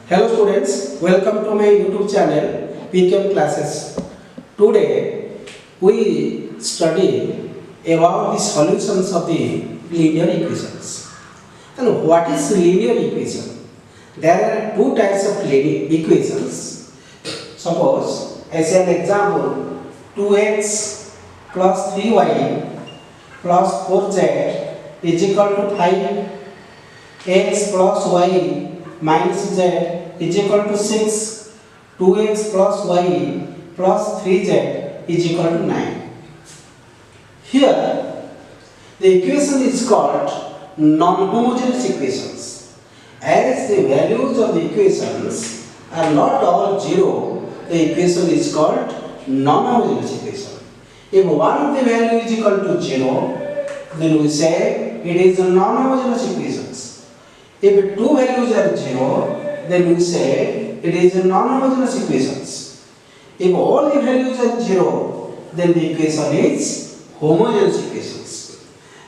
Hello students, welcome to my YouTube channel PKM classes. Today we study about the solutions of the linear equations. And what is linear equation? There are two types of linear equations. Suppose as an example 2x plus 3y plus 4z is equal to 5, x plus y minus z is equal to 6, 2x plus y plus 3z is equal to 9. Here the equation is called non-homogeneous equations. As the values of the equations are not all 0, the equation is called non-homogeneous equation. If one of the value is equal to 0, then we say it is a non-homogeneous equations. If two values are 0, then we say it is a non-homogeneous equations. If all the values are 0, then the equation is homogeneous equations.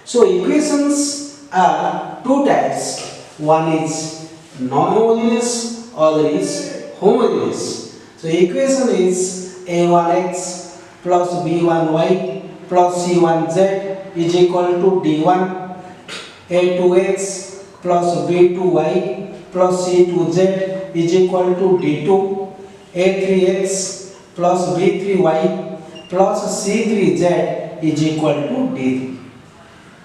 So equations are two types. One is non-homogeneous, other is homogeneous. So equation is a1x plus b1y plus c1z is equal to d1, a2x plus b2y plus c2z is equal to d2, a3x plus b3y plus c3z is equal to d3.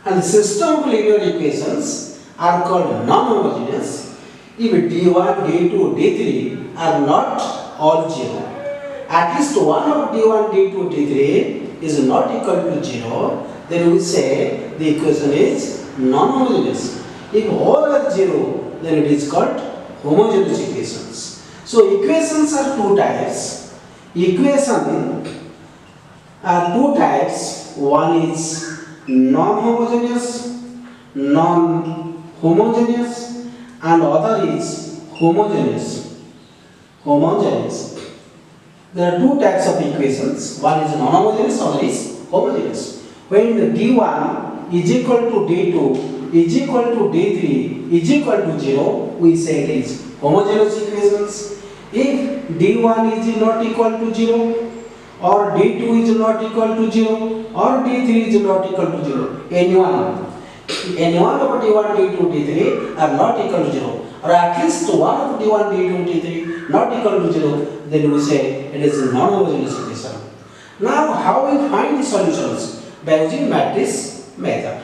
And the system of linear equations are called non-homogeneous if d1, d2, d3 are not all 0. At least one of d1, d2, d3 is not equal to 0, then we say the equation is non-homogeneous. If all are 0, then it is called homogeneous equations. So equations are two types. Equation are two types. One is non-homogeneous, and other is homogeneous. There are two types of equations. One is non-homogeneous, other is homogeneous. When the d1 is equal to d2 is equal to d3 is equal to 0, we say it is homogeneous equations. If d1 is not equal to 0, or d2 is not equal to 0, or d3 is not equal to 0, any one of d1, d2, d3 are not equal to 0, or at least one of d1, d2, d3 not equal to 0, then we say it is a non-homogeneous equation. Now how we find the solutions? By using matrix method.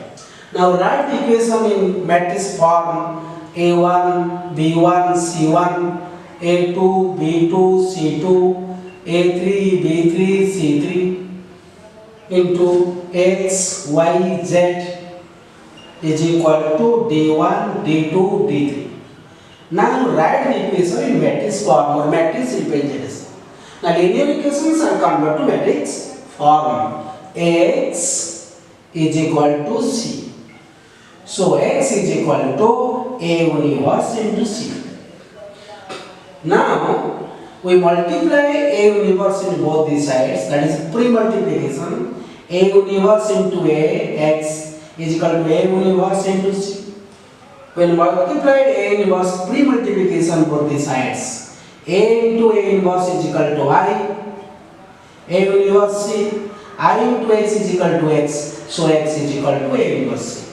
Now write the equation in matrix form: a1, b1, c1, a2, b2, c2, a3, b3, c3 into x, y, z is equal to d1, d2, d3. Now write the equation in matrix form or matrix representation. Now linear equations are converted to matrix form. Ax is equal to c. So x is equal to a universe into c. Now we multiply a universe in both these sides, that is pre-multiplication. A universe into a, x is equal to a universe into c. When multiplied a universe, pre-multiplication both these sides, a into a universe is equal to I, a universe c, I into x is equal to x, so x is equal to a universe c.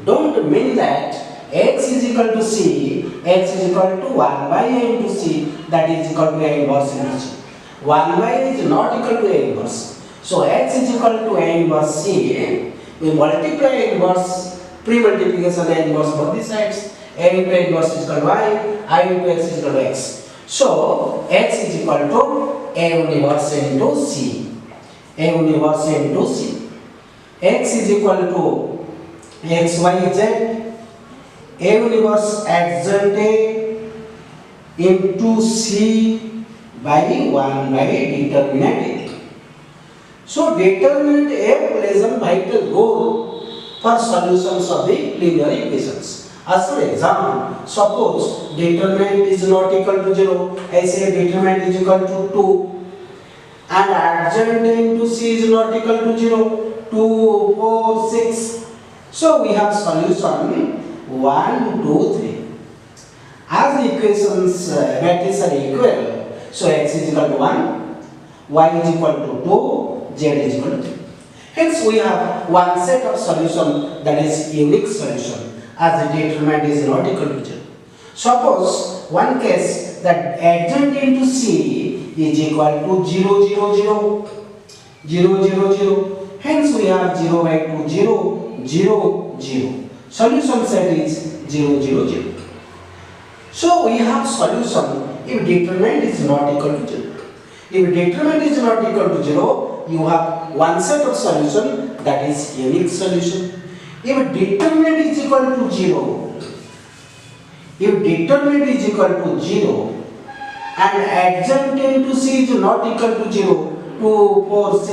Don't mean that x is equal to c, x is equal to 1 by a into c, that is equal to a inverse into c. 1 by a is not equal to a inverse. So x is equal to a inverse c, we multiply a inverse, pre-multiplication a inverse both the sides, a into a inverse is equal to I into x is equal to x. So x is equal to a universe into c. A universe into c. X is equal to x, y, z. A universe adjacent A into c by 1 by determinant A. So determinant A plays a vital role for solutions of the linear equations. As for example, suppose determinant is not equal to 0, I say determinant is equal to 2, and adjacent into c is not equal to 0, 2, 4, 6. So we have solution 1, 2, 3. As the equations matrices are equal, so x is equal to 1, y is equal to 2, z is equal to 3. Hence we have one set of solution, that is unique solution, as the determinant is not equal to 0. Suppose one case that adjoint into C is equal to 0, 0, 0, 0, 0, 0. Hence we have 0 by 2, 0, 0, 0. Solution set is 0, 0, 0. So we have solution if determinant is not equal to 0. If determinant is not equal to 0, you have one set of solution, that is unique solution. If determinant is equal to 0, if determinant is equal to 0 and adjoint into C is not equal to 0, 2, 4, 6,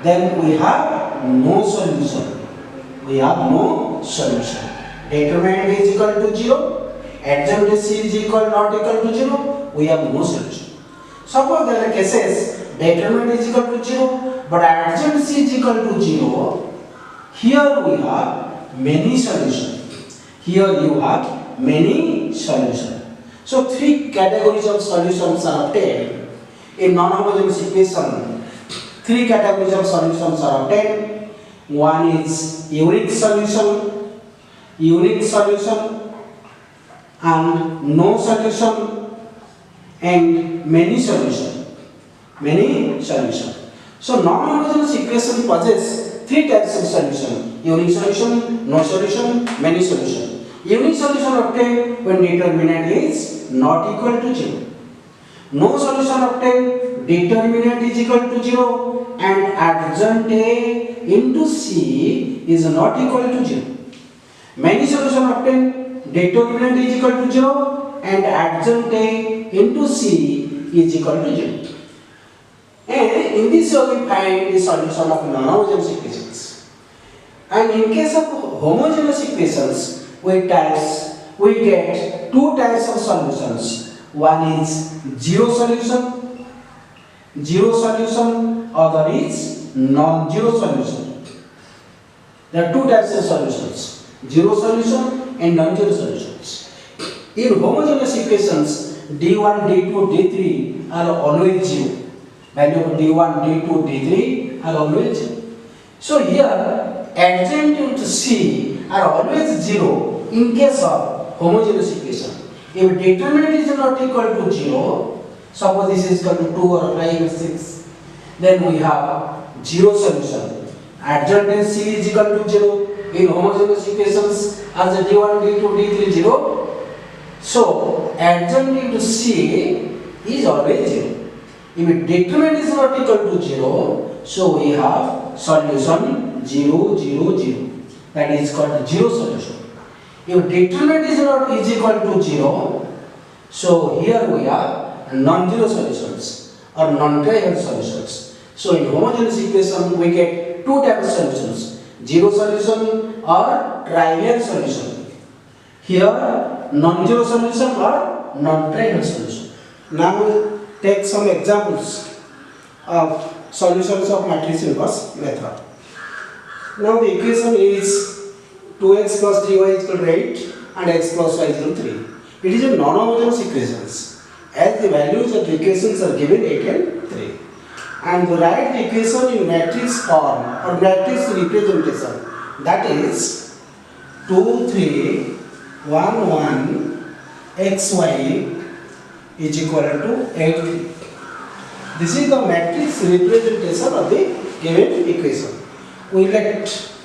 then we have no solution. We have no solution. Determinant is equal to 0, adjoint C is equal not equal to 0, we have no solution. Suppose there are cases determinant is equal to 0 but adjoint C is equal to 0. Here we have many solutions. Here you have many solutions. So three categories of solutions are obtained in non-homogeneous equation. Three categories of solutions are obtained. One is unique solution, and no solution, and many solution. So non-homogeneous equation possess three types of solution: unique solution, no solution, many solution. Unique solution obtained when determinant is not equal to 0. No solution obtained, determinant is equal to 0 and adjoint A into C is not equal to 0. Many solution obtained, determinant is equal to 0 and adjoint A into C is equal to 0. And in this way we find the solution of non-homogeneous equations. And in case of homogeneous equations, we get two types of solutions. One is zero solution, other is non-zero solution. There are two types of solutions: zero solution and non-zero solutions. In homogeneous equations, d1, d2, d3 are always zero. Value of d1, d2, d3 are always zero. So here, adjoint into C are always zero in case of homogeneous equation. If determinant is not equal to 0, suppose this is equal to 2 or 5 or 6, then we have zero solution. Adjoint C is equal to 0 in homogeneous equations as a d1, d2, d3 0. So adjoint into C is always 0. If determinant is not equal to 0, so we have solution 0, 0, 0. That is called zero solution. If determinant is not equal to 0, so here we have non-zero solutions or non-trivial solutions. So in homogeneous equation we get two types of solutions: zero solution or trivial solution. Here non-zero solution or non-trivial solution. Now we'll take some examples of solutions of matrix inverse method. Now the equation is 2x plus 3y is equal to 8 and x plus y is equal to 3. It is a non-homogeneous equations as the values of the equations are given 8 and 3. And we write the equation in matrix form or matrix representation, that is 2, 3, 1, 1, xy is equal to 8, 3. This is the matrix representation of the given equation. We let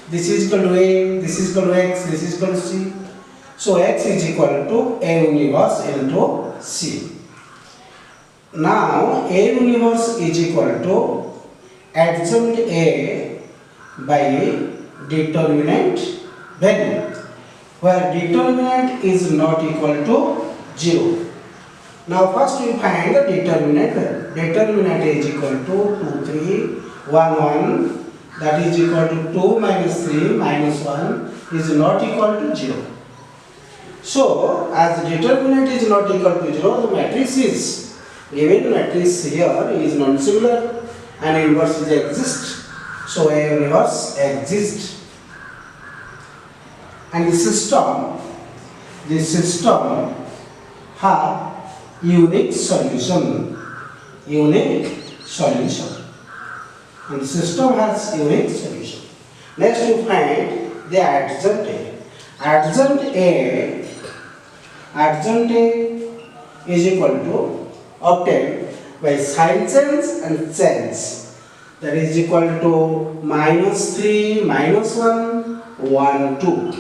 this is equal to A, this is equal to X, this is equal to C. So X is equal to A universe into C. Now A universe is equal to adjoint A by determinant value, where determinant is not equal to 0. Now first we find the determinant value. Determinant is equal to 2, 3, 1, 1. That is equal to 2 minus 3 minus 1 is not equal to 0. So, as determinant is not equal to 0, the matrix is given matrix here is non-singular and inverse is exist. So, A inverse exists. And the system have unique solution. Unique solution. And the system has unique solution. Next we find the adjacent A. Adjacent A is equal to obtained by sign change and change. That is equal to -3, -1, 1, 2.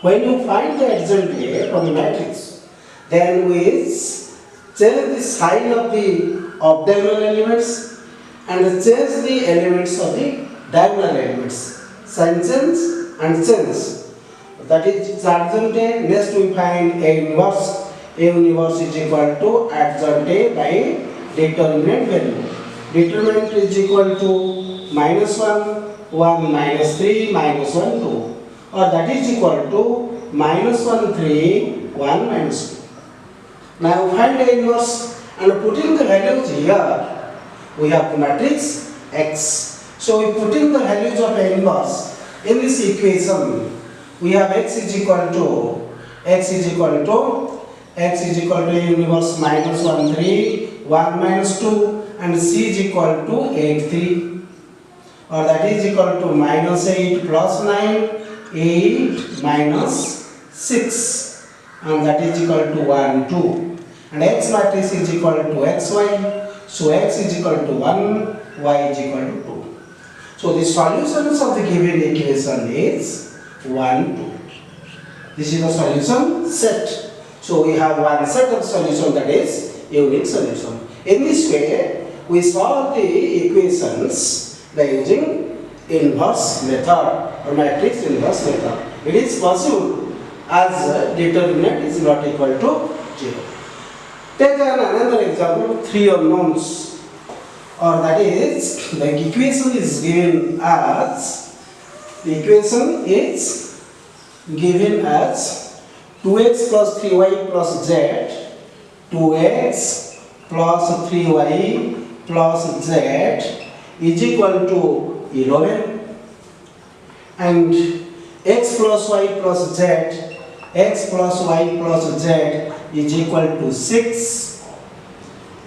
When you find the adjacent A from the matrix, then we change the sign of the diagonal elements and change the elements of the diagonal elements. Sign change and change. That is adjacent A. Next we find A inverse. A inverse is equal to adjacent A by determinant value. Determinant is equal to -1, 1, -3, -1, 2. Or that is equal to -1, 3, 1, -2. Now find A inverse and putting the values here, we have matrix X. So we putting the values of A inverse in this equation. We have X is equal to A inverse -1, 3, 1, -2, and C is equal to 8, 3. Or that is equal to -8 plus 9, 8 minus 6, and that is equal to 1, 2. And X matrix is equal to XY. So X is equal to 1, Y is equal to 2. So the solutions of the given equation is 1, 2. This is the solution set. So we have one set of solution, that is unique solution. In this way, we solve the equations by using inverse method or matrix inverse method. It is possible as determinant is not equal to 0. Take another example, 3 unknowns. Or that is, the equation is given as 2x plus 3y plus z, 2x plus 3y plus z is equal to 11, and x plus y plus z is equal to 6,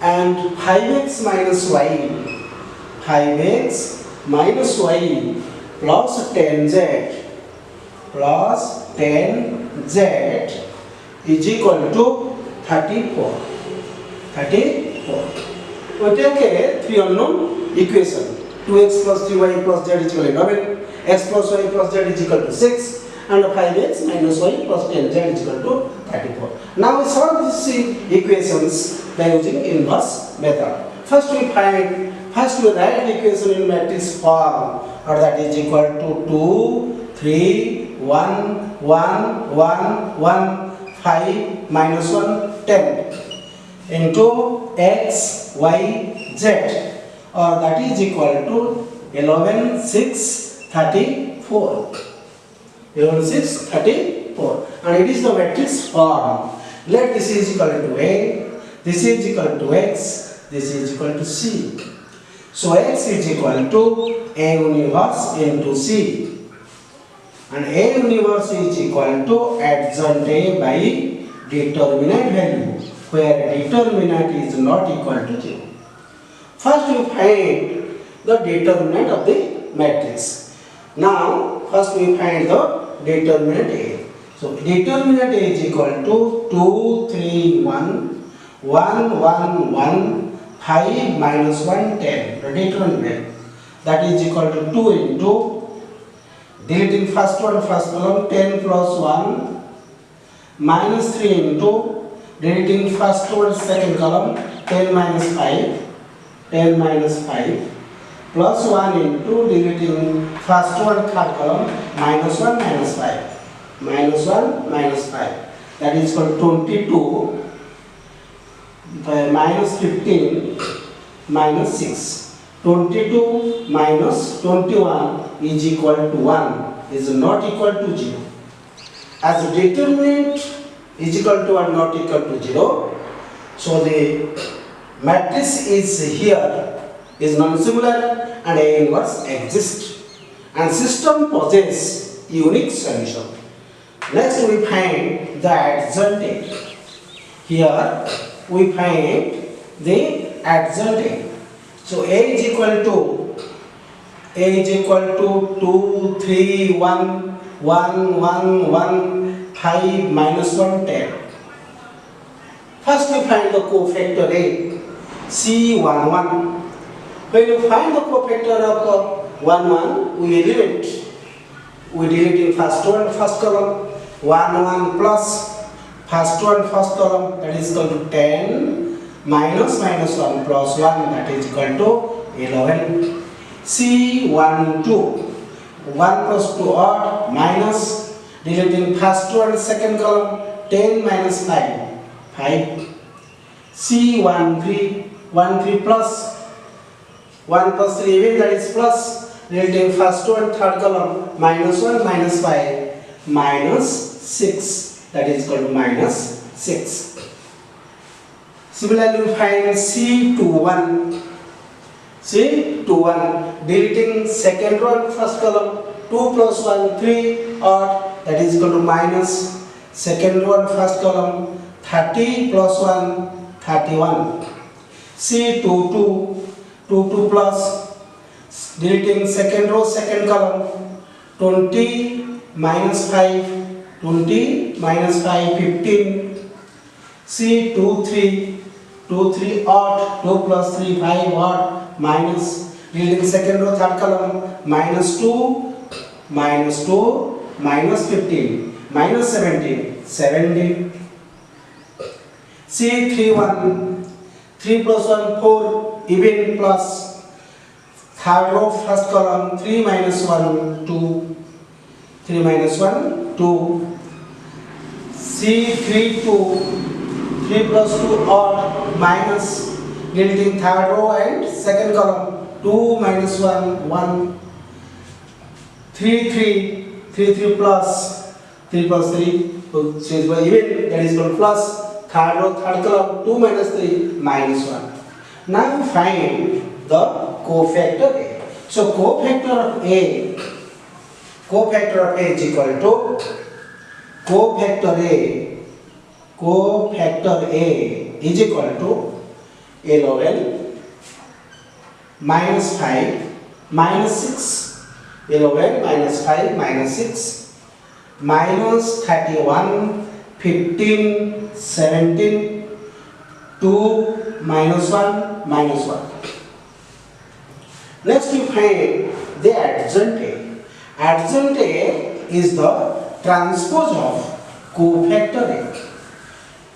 and 5x minus y plus 10z is equal to 34. We take a 3 unknown equation. 2x plus 3y plus z is equal to 11, x plus y plus z is equal to 6, and 5x minus y plus 10z is equal to 34. Now we solve these equations by using inverse method. First we write the equation in matrix form, or that is equal to 2, 3, 1, 1, 1, 1, 5, minus 1, 10 into x, y, z, or that is equal to 11, 6, 34. 11, 6, 34. And it is the matrix form. Let this is equal to A, this is equal to x, this is equal to c. So x is equal to A universe into c. And A universe is equal to adjacent A by determinant value, where determinant is not equal to 0. First we find the determinant of the matrix. Now first we find the determinant A. So determinant A is equal to 2, 3, 1, 1, 1, 1, 5, minus 1, 10. The determinant that is equal to 2 into deleting first column 10 plus 1 minus 3 into deleting first word second column 10 minus 5 plus 1 into deleting first word third column minus 1 minus 5 that is equal to 22 minus 15 minus 6. 22 minus 21 is equal to 1, is not equal to 0. As determinant is equal to or not equal to 0, so the matrix is here, is non-similar, and A inverse exists, and system possesses unique solution. Next we find the adjacent A. Here we find the adjacent A. So A is equal to 2, 3, 1, 1, 1, 1, 5, minus 1, 10. First we find the cofactor A, C1, 1. When you find the cofactor of 1, 1, we eliminate. We delete in first one, first column, 1, 1 plus first one, first column, that is equal to 10, minus 1 plus 1, that is equal to 11. C1, 2, 1 plus 2 odd, minus, deleting first one, second column, 10 minus 5, 5. C1, 3, 1, 3 plus, 1 plus 3 even, that is plus, deleting first one, third column, minus 1, minus 5, minus 6, that is equal to minus 6. Similarly, we find C21, C21, deleting second row, first column, 2 plus 1, 3, odd, that is equal to minus, second row, first column, 30 plus 1, 31. C22, 2 plus, deleting second row, second column, 20 minus 5, 20 minus 5, 15. C23, 2, 3 odd, 2 plus 3, 5 odd, minus, deleting second row, third column, minus 2, minus 2, minus 15, minus 17, 17. C31, 3 plus 1, 4, even, plus, third row, first column, 3 minus 1, 2, 3 minus 1, 2. C32, 3 plus 2 odd, minus, deleting third row and second column, 2 minus 1, 1. 3 plus 3 plus 3, so change by even, that is equal to plus, third row, third column, 2 minus 3, minus 1. Now find the cofactor A. So cofactor of A is equal to cofactor A is equal to 11 minus 5 minus 6, 11 minus 5 minus 6, minus 31, 15, 17, 2, minus 1, minus 1. Next we find the adjacent A. Adjacent A is the transpose of cofactor A.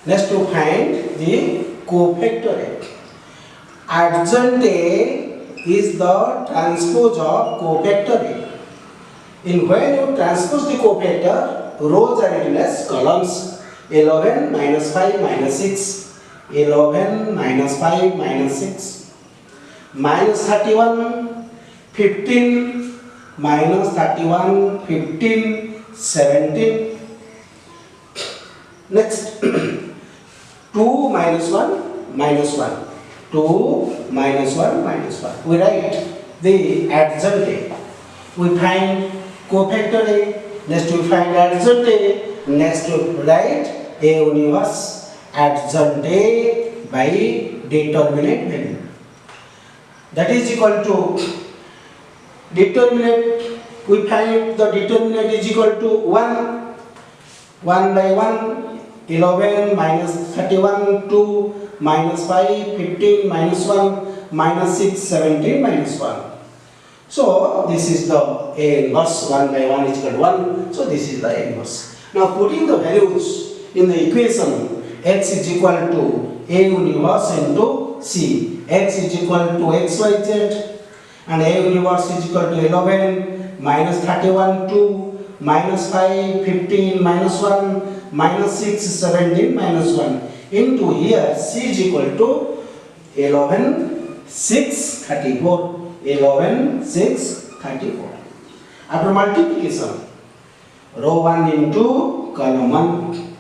Next we find the cofactor A. Adjacent A is the transpose of cofactor A. In when you transpose the cofactor, rows are written as columns. 11 minus 5 minus 6, 11 minus 5 minus 6, minus 31, 15, minus 31, 15, 17. Next, 2 minus 1 minus 1, 2 minus 1 minus 1. We write the adjacent A. We find cofactor A. Next we find adjacent A. Next we write A universe adjacent A by determinate value. That is equal to determinate. We find the determinant is equal to 1 by 1, 11 minus 31, 2 minus 5, 15 minus 1 minus 6, 17 minus 1. So this is the A inverse. 1 by 1 is equal to 1. So this is the A inverse. Now putting the values in the equation, x is equal to A universe into C. X is equal to xyz and A universe is equal to 11 minus 31, 2 minus 5, 15 minus 1 minus 6, 17 minus 1 into here C is equal to 11, 6, 34. 11, 6, 34. After multiplication, row 1 into column 1.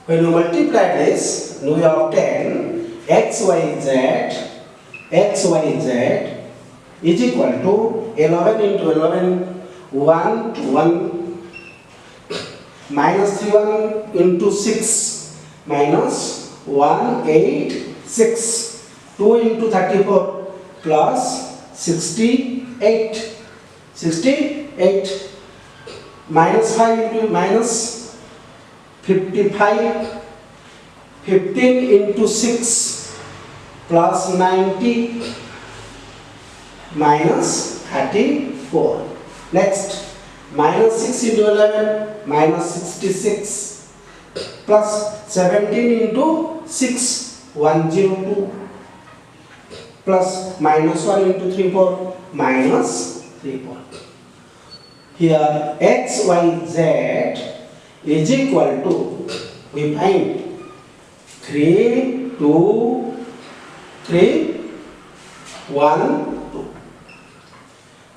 When you multiply this, we obtain xyz is equal to 11 into 11, 1 to 1, minus 31 into 6, minus 186. 2 into 34 plus 68. 68 minus 5 into minus 55. 15 into 6 plus 90 minus 34. Next, minus 6 into 11 minus 66 plus 17 into 6 102 plus minus 1 into 3 4 minus 3 4. Here x y z is equal to, we find 3 2 3 1 2.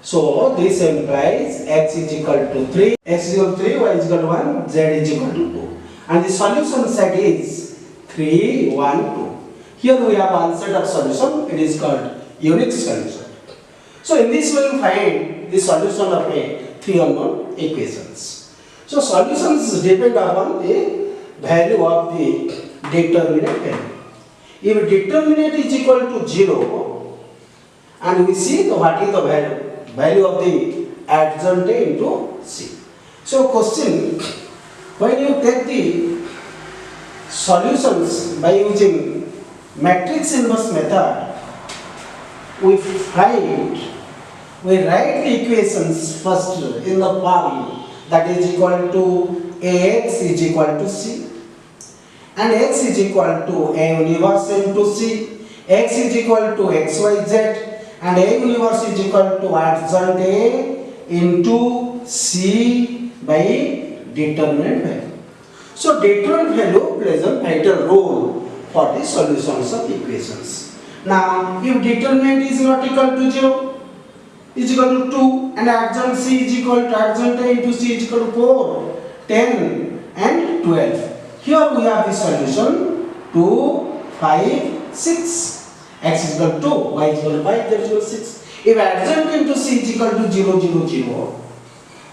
So this implies x is equal to 3, x is equal to 3, y is equal to 1, z is equal to 2. And the solution set is 3 1 2. Here we have one set of solution, it is called unique solution. So in this way you find the solution of a 3 unknown equations. So solutions depend upon the value of the determinant value. If determinant is equal to 0, and we see what is the value of the adjunct into C. So question, when you take the solutions by using matrix inverse method, we write the equations first in the form that is equal to Ax is equal to C, and x is equal to A universe into C, x is equal to xyz, and A universe is equal to adjunct A into C by determinant value. So determinant value plays a vital role for the solutions of equations. Now if determinant is not equal to 0, is equal to 2, and adjunct C is equal to adjunct A into C is equal to 4, 10 and 12. Here we have the solution 2, 5, 6. X is equal to 2, y is equal to 5, z is equal to 6. If adjunct into C is equal to 0, 0, 0,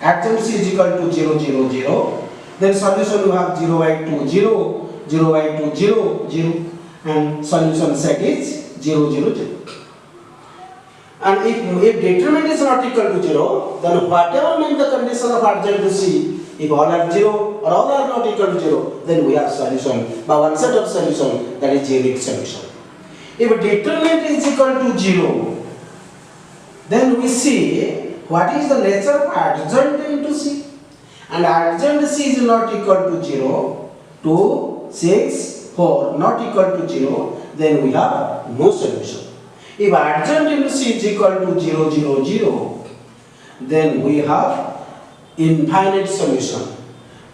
adjunct C is equal to 0, 0, 0, then solution you have 0, y 2, 0, 0, y 2, 0, 0, and solution set is 0, 0, 0. And if determinant is not equal to 0, then whatever means the condition of adjunct to C, if all are 0 or all are not equal to 0, then we have solution by one set of solution, that is unique solution. If determinant is equal to 0, then we see what is the nature of adjunct into C. And adjunct C is not equal to 0, 2, 6, 4 not equal to 0, then we have no solution. If adjunct into C is equal to 0, 0, 0, then we have infinite solution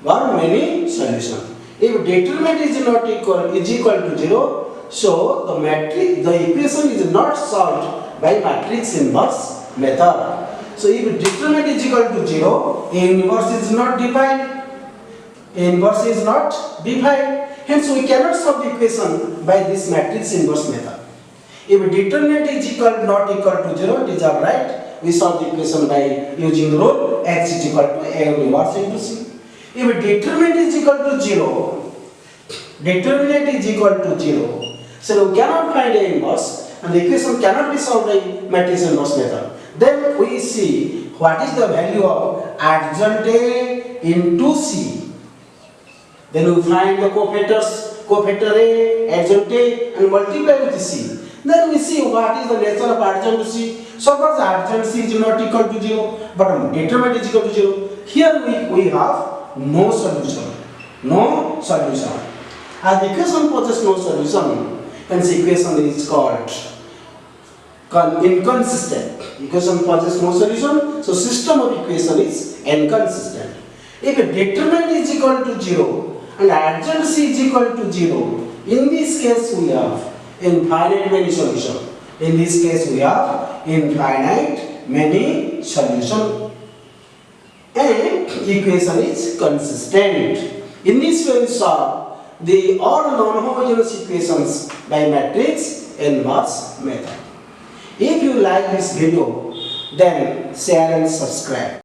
or many solutions. If determinant is not equal to 0, so the equation is not solved by matrix inverse method. So if determinant is equal to 0, A inverse is not defined. A inverse is not defined. Hence we cannot solve the equation by this matrix inverse method. If determinant is not equal to 0, it is alright. We solve the equation by using the rule x is equal to A inverse into C. If determinant is equal to 0, so we cannot find A inverse and the equation cannot be solved by matrix inverse method. Then we see what is the value of adjunct A into C. Then we find the cofactor A, adjunct A, and multiply with C. Then we see what is the nature of adjunct C. Suppose adjunct C is not equal to 0, but determinant is equal to 0. Here we have no solution. No solution. As the equation possesses no solution, hence the equation is called inconsistent. Equation possesses no solution, so system of equation is inconsistent. If a determinant is equal to 0 and adjunct C is equal to 0, in this case we have infinite many solutions. In this case we have infinite many solutions and equation is consistent. In this way we solve the all non-homogeneous equations by matrix inverse method. If you like this video, then share and subscribe.